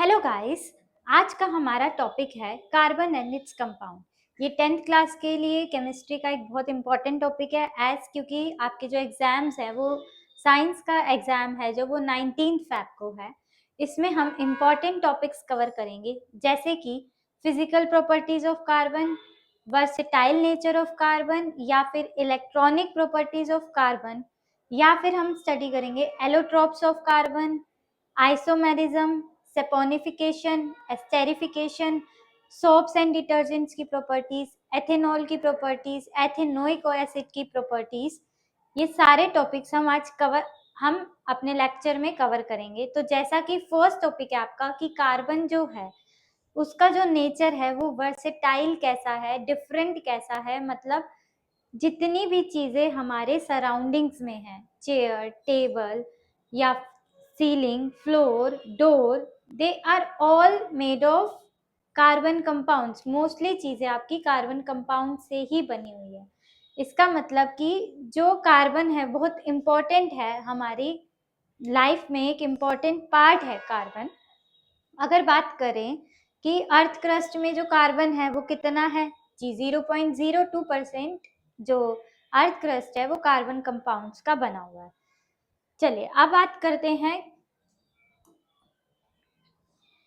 Hello guys. आज का हमारा टॉपिक है कार्बन एंड इट्स कंपाउंड। ये 10th क्लास के लिए केमिस्ट्री का एक बहुत इंपॉर्टेंट टॉपिक है क्योंकि आपके जो एग्जाम्स है वो साइंस का एग्जाम है जो वो 19 फैब को है। इसमें हम इंपॉर्टेंट टॉपिक्स कवर करेंगे जैसे कि physical properties of carbon, versatile nature of carbon या फिर इलेक्ट्रॉनिक प्रॉपर्टीज ऑफ कार्बन, या फिर हम स्टडी करेंगे allotropes of carbon, isomerism, saponification, esterification, soaps and detergents की प्रॉपर्टीज, एथेनॉल की प्रॉपर्टीज, एथेनोइक एसिड की प्रॉपर्टीज। ये सारे टॉपिक्स हम अपने लेक्चर में कवर करेंगे। तो जैसा कि फर्स्ट टॉपिक है आपका कि कार्बन जो है उसका जो नेचर है वो वर्सेटाइल कैसा है, डिफरेंट कैसा है, मतलब जितनी भी चीजें हमारे सराउंडिंग्स में हैं, चेयर, टेबल या ceiling, floor, door, they are all made of carbon compounds. Mostly चीजें आपकी कार्बन कंपाउंड से ही बनी हुई है। इसका मतलब कि जो कार्बन है बहुत इम्पोर्टेंट है हमारी लाइफ में, एक इम्पोर्टेंट पार्ट है कार्बन। अगर बात करें कि अर्थ क्रस्ट में जो कार्बन है वो कितना है जी, 0.02% जो अर्थ क्रस्ट है वो कार्बन कंपाउंड्स का बना हुआ है। चलिए अब बात करते हैं,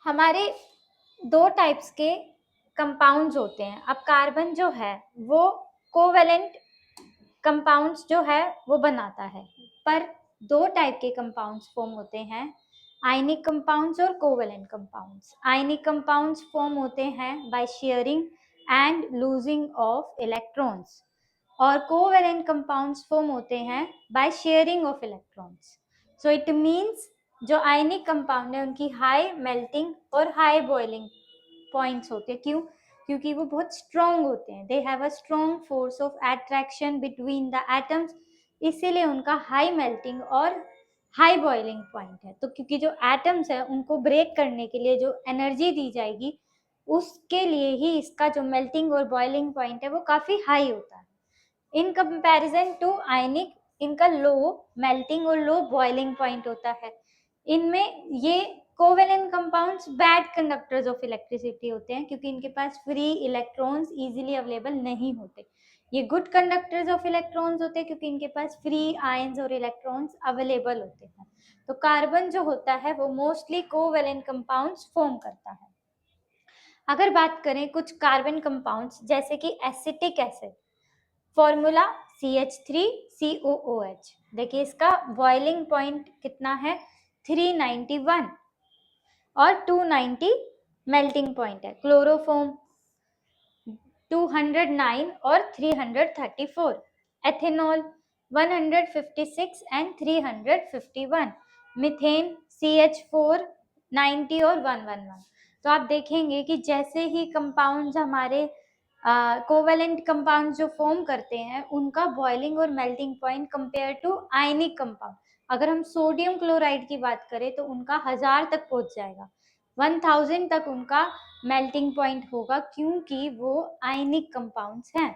हमारे दो टाइप्स के कंपाउंड्स होते हैं। अब कार्बन जो है वो कोवेलेंट कंपाउंड्स जो है वो बनाता है, पर दो टाइप के कंपाउंड्स फॉर्म होते हैं, आयनिक कंपाउंड्स और covalent compounds. Ionic compounds form होते हैं by sharing and losing of electrons, और कोवेलेंट कंपाउंड्स फॉर्म होते हैं by sharing of electrons. So it means जो आयनिक कंपाउंड है उनकी हाई मेल्टिंग और हाई बॉइलिंग पॉइंट्स होते हैं। क्यों? क्योंकि वो बहुत स्ट्रॉन्ग होते हैं। They have a strong force of attraction between the atoms, इसीलिए उनका हाई मेल्टिंग और हाई बॉइलिंग पॉइंट है। तो क्योंकि जो एटम्स है उनको ब्रेक करने के लिए जो एनर्जी दी जाएगी उसके लिए ही इसका जो मेल्टिंग और बॉइलिंग पॉइंट है वो काफी हाई होता है। इन कंपैरिजन टू आयनिक, इनका लो मेल्टिंग और लो बॉइलिंग पॉइंट होता है। इनमें ये covalent compounds bad conductors of electricity होते हैं क्योंकि इनके पास फ्री इलेक्ट्रॉन्स इजीली अवेलेबल नहीं होते। ये गुड कंडक्टर्स ऑफ इलेक्ट्रॉन्स होते हैं क्योंकि इनके पास फ्री आयंस और इलेक्ट्रॉन्स अवेलेबल होते हैं। तो कार्बन जो होता है वो मोस्टली कोवेलेंट कंपाउंड्स फॉर्म करता है। अगर बात करें कुछ कार्बन कंपाउंड्स जैसे कि एसिटिक एसिड, फॉर्मूला CH3COOH। देखिए इसका बॉइलिंग पॉइंट कितना है, 391, और 290 मेल्टिंग पॉइंट है। क्लोरोफॉर्म 209 और 334, एथेनॉल 156 एंड 351, मीथेन CH4 90 और 111। तो आप देखेंगे कि जैसे ही कंपाउंड्स हमारे कोवेलेंट कंपाउंड जो फॉर्म करते हैं उनका बॉइलिंग और melting point compare to ionic compound, अगर हम सोडियम क्लोराइड की बात करें तो उनका 1000 तक पहुंच जाएगा, 1000 तक उनका मेल्टिंग पॉइंट होगा क्योंकि वो आयनिक कंपाउंड्स हैं।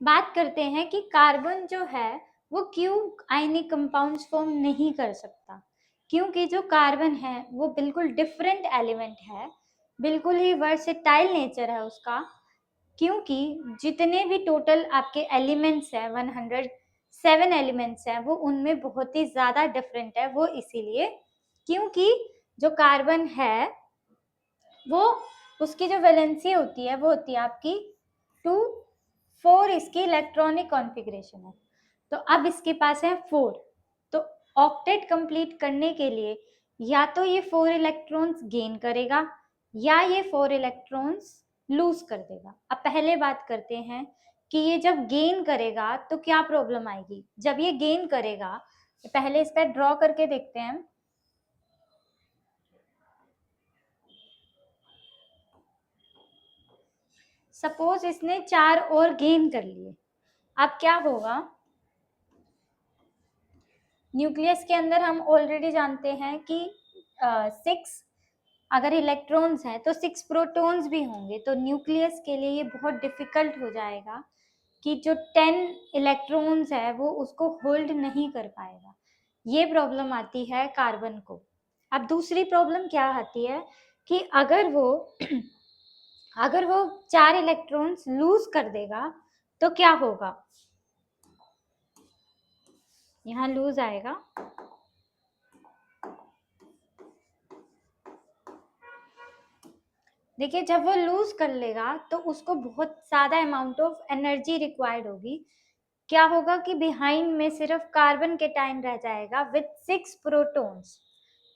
बात करते हैं कि कार्बन जो है वो क्यों आयनिक कंपाउंड्स फॉर्म नहीं कर सकता। क्योंकि जो कार्बन है वो बिल्कुल डिफरेंट एलिमेंट है, बिल्कुल ही वर्सेटाइल नेचर है उसका। क्योंकि जितने भी टोटल आपके एलिमेंट्स हैं, 107 एलिमेंट्स हैं, वो उनमें बहुत ही ज्यादा डिफरेंट है। वो इसीलिए क्योंकि जो कार्बन है वो उसकी जो वैलेंसी होती है वो होती है आपकी 2 4, इसकी इलेक्ट्रॉनिक कॉन्फ़िगरेशन है। तो अब इसके पास है 4, तो ऑक्टेट कंप्लीट करने के लिए या तो ये 4 इलेक्ट्रॉन्स गेन करेगा या ये 4 इलेक्ट्रॉन्स लूज कर देगा। अब पहले बात करते हैं कि ये जब गेन करेगा तो क्या प्रॉब्लम आएगी। जब ये गेन करेगा, पहले इस पर ड्रॉ करके देखते हैं। सपोज इसने 4 और गेन कर लिए, अब क्या होगा, न्यूक्लियस के अंदर हम ऑलरेडी जानते हैं कि 6 अगर इलेक्ट्रॉन्स हैं तो 6 प्रोटॉन्स भी होंगे। तो न्यूक्लियस के लिए ये बहुत डिफिकल्ट हो जाएगा कि जो 10 इलेक्ट्रॉन्स है वो उसको होल्ड नहीं कर पाएगा। ये प्रॉब्लम आती है कार्बन को। अब दूसरी प्रॉब्लम क्या आती है कि अगर वो अगर वो 4 इलेक्ट्रॉन्स लूज कर देगा तो क्या होगा, यहाँ लूज आएगा, देखिए जब वो लूज कर लेगा तो उसको बहुत ज्यादा अमाउंट ऑफ एनर्जी रिक्वायर्ड होगी। क्या होगा कि बिहाइंड में सिर्फ कार्बन केटाइन रह जाएगा विद 6 प्रोटॉन्स,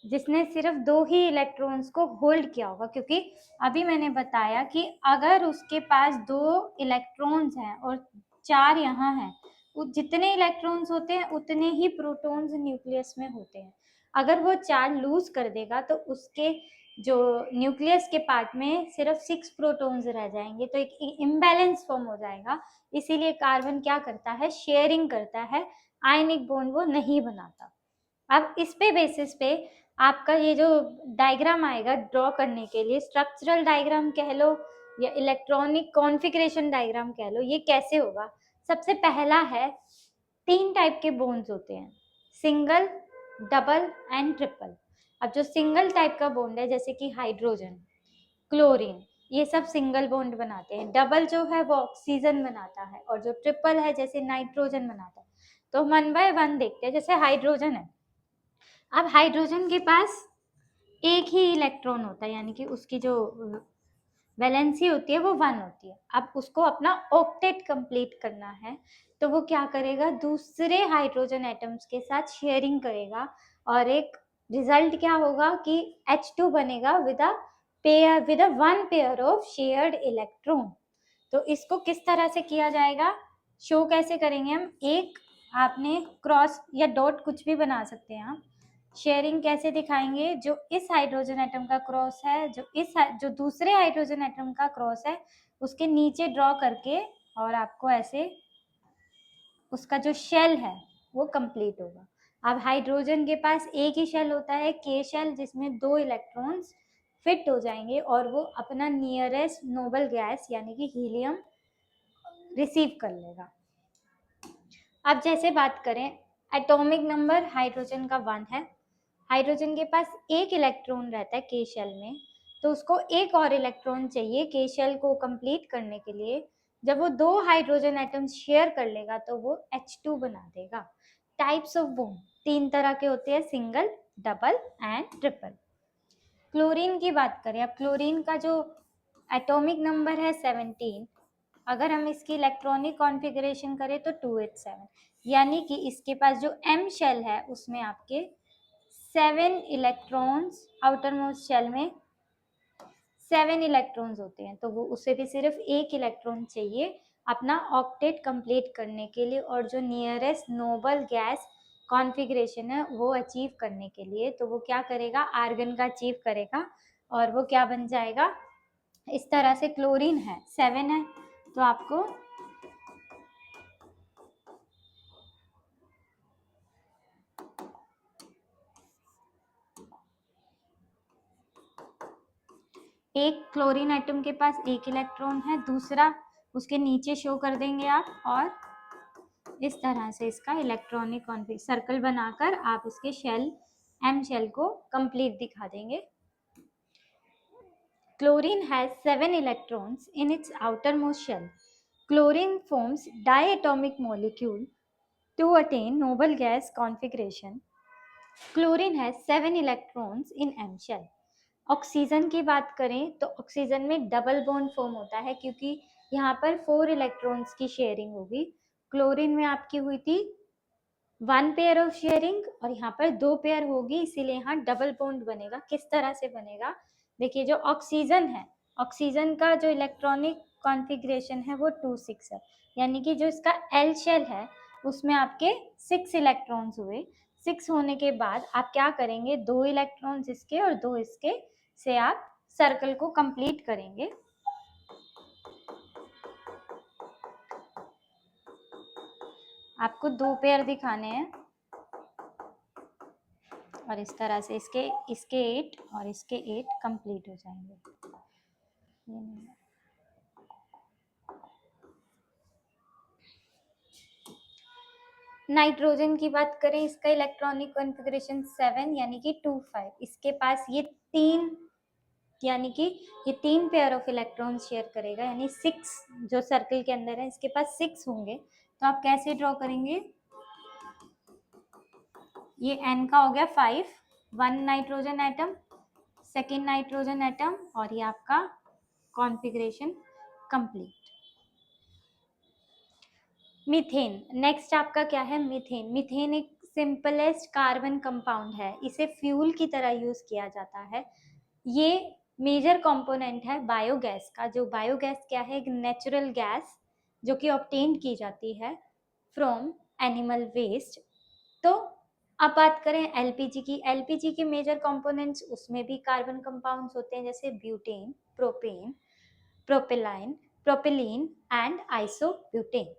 जिसने सिर्फ 2 ही इलेक्ट्रॉन्स को होल्ड किया होगा, क्योंकि अभी मैंने बताया कि अगर उसके पास 2 इलेक्ट्रॉन्स हैं और 4 यहाँ हैं, जितने इलेक्ट्रॉन्स होते हैं उतने ही प्रोटॉन्स न्यूक्लियस में होते हैं। अगर वो 4 लूज कर देगा तो उसके जो न्यूक्लियस के पार्ट में सिर्फ 6 प्रोटॉन्स रह जाएंगे, तो एक इम्बैलेंस फॉर्म हो जाएगा। इसीलिए कार्बन क्या करता है, शेयरिंग करता है, आयनिक बॉन्ड वो नहीं बनाता। अब इस पे बेसिस पे आपका ये जो डायग्राम आएगा ड्रॉ करने के लिए, स्ट्रक्चरल डायग्राम कह लो या इलेक्ट्रॉनिक कॉन्फ़िगरेशन डायग्राम कह लो, ये कैसे होगा। सबसे पहला है, 3 टाइप के बॉन्ड्स होते हैं, सिंगल, डबल एंड ट्रिपल। अब जो सिंगल टाइप का बॉन्ड है जैसे कि हाइड्रोजन, क्लोरीन, ये सब सिंगल बॉन्ड बनाते हैं। डबल जो है वो ऑक्सीजन बनाता है, और जो ट्रिपल है जैसे नाइट्रोजन बनाता है। तो 1 बाय 1 देखते हैं। जैसे हाइड्रोजन है, अब हाइड्रोजन के पास एक ही इलेक्ट्रॉन होता है, यानी कि उसकी जो वैलेंसी होती है वो 1 होती है। अब उसको अपना ऑक्टेट कंप्लीट करना है, तो वो क्या करेगा, दूसरे हाइड्रोजन एटम्स के साथ शेयरिंग करेगा, और एक रिजल्ट क्या होगा कि H2 बनेगा with a 1 pair of shared electron. तो इसको किस तरह से किया जाएगा, शो कैसे करेंगे हम, एक आपने क्रॉस या डॉट कुछ भी बना सकते हैं आप। शेयरिंग कैसे दिखाएंगे, जो इस हाइड्रोजन एटम का क्रॉस है, जो दूसरे हाइड्रोजन एटम का क्रॉस है, उसके नीचे ड्रॉ करके, और आपको ऐसे उसका जो शेल है वो कंप्लीट होगा। अब हाइड्रोजन के पास एक ही शेल होता है, के शेल, जिसमें 2 इलेक्ट्रॉन्स फिट हो जाएंगे, और वो अपना नियरेस्ट नोबल गैस यानी कि हीलियम रिसीव कर लेगा। अब जैसे बात करें, एटॉमिक नंबर हाइड्रोजन का 1 है, हाइड्रोजन के पास एक इलेक्ट्रॉन रहता है के शेल में, तो उसको एक और इलेक्ट्रॉन चाहिए के शेल को कंप्लीट करने के लिए। जब वो 2 हाइड्रोजन एटम्स शेयर कर लेगा तो वो H2 बना देगा। टाइप्स ऑफ बॉन्ड 3 तरह के होते हैं, single, double and triple. Chlorine की बात करें, अब क्लोरीन का जो एटॉमिक नंबर है 17, अगर हम इसकी इलेक्ट्रॉनिक कॉन्फ़िगरेशन करें तो 287, यानी कि इसके पास जो M शेल है उसमें आपके 7 इलेक्ट्रॉन्स, आउटर मोस्ट शेल में 7 इलेक्ट्रॉन्स होते हैं, तो वो उसे भी सिर्फ एक इलेक्ट्रॉन चाहिए अपना ऑक्टेट कंप्लीट करने के लिए, और जो नियरेस्ट नोबल गैस कॉन्फ़िगरेशन है वो अचीव करने के लिए। तो वो क्या करेगा, आर्गन का अचीव करेगा, और वो क्या बन जाएगा, इस तरह से क्लोरीन है 7 है, तो आपको एक क्लोरीन एटम के पास एक इलेक्ट्रॉन है, दूसरा उसके नीचे शो कर देंगे आप, और इस तरह से इसका इलेक्ट्रॉनिक कॉन्फ़िग सर्कल बनाकर आप इसके शेल, एम शेल को कंप्लीट दिखा देंगे। Chlorine has 7 electrons in its outermost shell. Chlorine forms diatomic molecule to attain noble gas configuration. Chlorine has 7 electrons in M shell. Oxygen की बात करें तो ऑक्सीजन में डबल बॉन्ड फॉर्म होता है, क्योंकि यहाँ पर 4 इलेक्ट्रॉन्स की शेयरिंग होगी। क्लोरीन में आपकी हुई थी 1 पेयर ऑफ शेयरिंग, और यहाँ पर 2 पेयर होगी, इसीलिए यहाँ डबल बॉन्ड बनेगा। किस तरह से बनेगा, देखिए जो ऑक्सीजन है, ऑक्सीजन का जो इलेक्ट्रॉनिक कॉन्फ़िगरेशन है वो 2 6 है, यानी कि जो इसका एल शेल है उसमें आपके 6 इलेक्ट्रॉन्स हुए। 6 होने के बाद आप क्या करेंगे, 2 इलेक्ट्रॉन्स इसके और 2 इसके से आप सर्कल को कंप्लीट करेंगे। आपको 2 पेयर दिखाने हैं, और इस तरह से इसके 8 और इसके 8 कंप्लीट हो जाएंगे। नाइट्रोजन की बात करें, इसका इलेक्ट्रॉनिक कॉन्फ़िगरेशन 7 यानी कि 2 5। इसके पास ये 3 यानी कि ये 3 पेयर ऑफ इलेक्ट्रॉन शेयर करेगा, यानी 6 जो सर्कल के अंदर है इसके पास 6 होंगे। तो आप कैसे ड्रॉ करेंगे? ये n का हो गया 5, 1 nitrogen atom, second nitrogen atom, और ये आपका कॉन्फ़िगरेशन कंप्लीट। मीथेन, नेक्स्ट आपका क्या है? मीथेन। मीथेन एक सिंपलेस्ट कार्बन कंपाउंड है, इसे फ्यूल की तरह यूज किया जाता है। ये मेजर कंपोनेंट है बायोगैस का। जो बायोगैस क्या है? एक नेचुरल गैस जो कि ऑब्टेन की जाती है फ्रॉम एनिमल वेस्ट। तो अब बात करें एलपीजी की। एलपीजी के मेजर कंपोनेंट्स, उसमें भी कार्बन कंपाउंड्स होते हैं, जैसे butane, propane, propylene, propylene and isobutane.